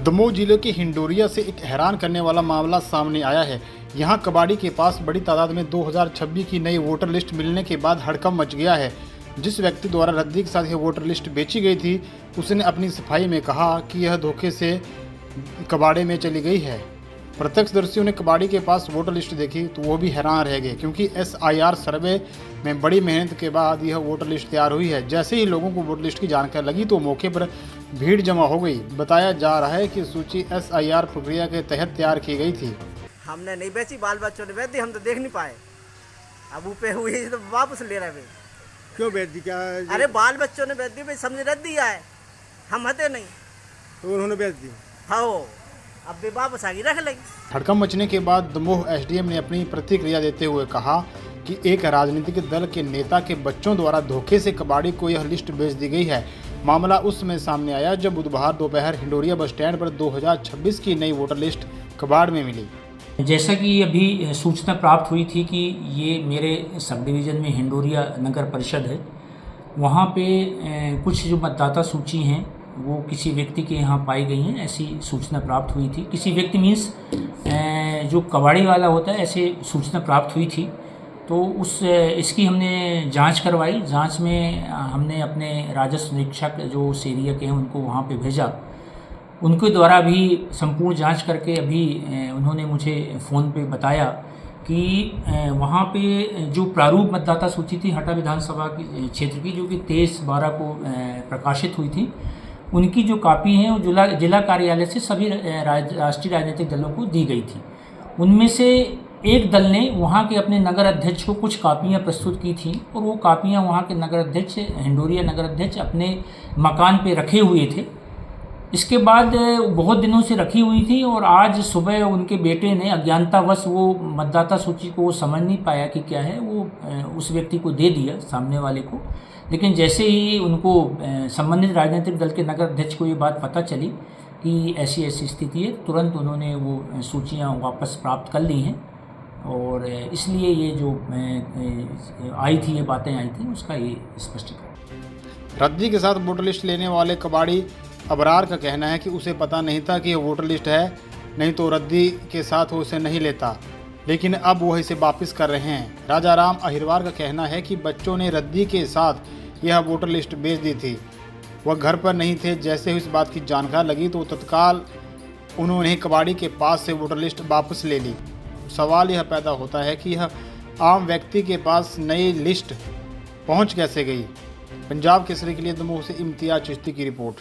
दमोह जिले के हिंडोरिया से एक हैरान करने वाला मामला सामने आया है। यहां कबाड़ी के पास बड़ी तादाद में 2026 की नई वोटर लिस्ट मिलने के बाद हड़कंप मच गया है। जिस व्यक्ति द्वारा रद्दी के साथ यह वोटर लिस्ट बेची गई थी, उसने अपनी सफाई में कहा कि यह धोखे से कबाड़े में चली गई है। प्रत्यक्षदर्शियों ने कबाड़ी के पास वोटर लिस्ट देखी तो वो भी हैरान रह गए, क्योंकि SIR सर्वे में बड़ी मेहनत के बाद यह वोटर लिस्ट तैयार हुई है। जैसे ही लोगों को वोटर लिस्ट की जानकारी लगी तो मौके पर भीड़ जमा हो गई। बताया जा रहा है कि सूची SIR प्रक्रिया के तहत तैयार की गई थी। हमने नहीं बेची, बाल बच्चों ने बेच दी, हम तो देख नहीं पाए। अब ऊपर हुई तो वापस ले रहे। क्यों बेच दी? क्या? अरे बाल बच्चों ने बेच दी भाई, समझ रद्द दिया है, हम हते नहीं तो उन्होंने बेच दी। हाँ, अब भी वापस आगे रख लेंगे। हड़कंप मचने के बाद दमोह SDM ने अपनी प्रतिक्रिया देते हुए कहा कि एक राजनीतिक दल के नेता के बच्चों द्वारा धोखे से कबाड़ी को यह लिस्ट बेच दी गई है। मामला उस समय सामने आया जब बुधवार दोपहर हिंडोरिया बस स्टैंड पर 2026 की नई वोटर लिस्ट कबाड़ में मिली। जैसा कि अभी सूचना प्राप्त हुई थी कि ये मेरे सब डिवीज़न में हिंडोरिया नगर परिषद है, वहाँ पे कुछ जो मतदाता सूची हैं वो किसी व्यक्ति के यहाँ पाई गई हैं, ऐसी सूचना प्राप्त हुई थी। किसी व्यक्ति मीन्स जो कबाड़ी वाला होता है, ऐसे सूचना प्राप्त हुई थी। तो इसकी हमने जांच करवाई। जांच में हमने अपने राजस्व निरीक्षक जो उस एरिया के हैं उनको वहाँ पे भेजा। उनके द्वारा भी संपूर्ण जांच करके अभी उन्होंने मुझे फ़ोन पे बताया कि वहाँ पे जो प्रारूप मतदाता सूची थी हटा विधानसभा की क्षेत्र की, जो कि 23/12 को प्रकाशित हुई थी, उनकी जो कापी है वो जिला कार्यालय से सभी राष्ट्रीय राजनीतिक दलों को दी गई थी। उनमें से एक दल ने वहाँ के अपने नगर अध्यक्ष को कुछ कापियाँ प्रस्तुत की थी और वो कापियाँ वहाँ के नगर अध्यक्ष, हिंडोरिया नगर अध्यक्ष, अपने मकान पे रखे हुए थे। इसके बाद बहुत दिनों से रखी हुई थी और आज सुबह उनके बेटे ने अज्ञानतावश वो मतदाता सूची को समझ नहीं पाया कि क्या है, वो उस व्यक्ति को दे दिया, सामने वाले को। लेकिन जैसे ही उनको संबंधित राजनीतिक दल के नगर अध्यक्ष को ये बात पता चली कि ऐसी ऐसी स्थिति है, तुरंत उन्होंने वो सूचियाँ वापस प्राप्त कर ली हैं और इसलिए ये जो आई थी, ये बातें आई थी, उसका ये स्पष्टीकरण। रद्दी के साथ वोटर लिस्ट लेने वाले कबाड़ी अबरार का कहना है कि उसे पता नहीं था कि यह वोटर लिस्ट है, नहीं तो रद्दी के साथ वो उसे नहीं लेता, लेकिन अब वो इसे वापस कर रहे हैं। राजाराम अहिरवार का कहना है कि बच्चों ने रद्दी के साथ यह वोटर लिस्ट बेच दी थी। वह घर पर नहीं थे। जैसे ही इस बात की जानकारी लगी तो तत्काल उन्होंने कबाड़ी के पास से वोटर लिस्ट वापस ले ली। सवाल यह पैदा होता है कि यह आम व्यक्ति के पास नई लिस्ट पहुंच कैसे गई। पंजाब केसरी के लिए दमोह से इम्तियाज चिश्ती की रिपोर्ट।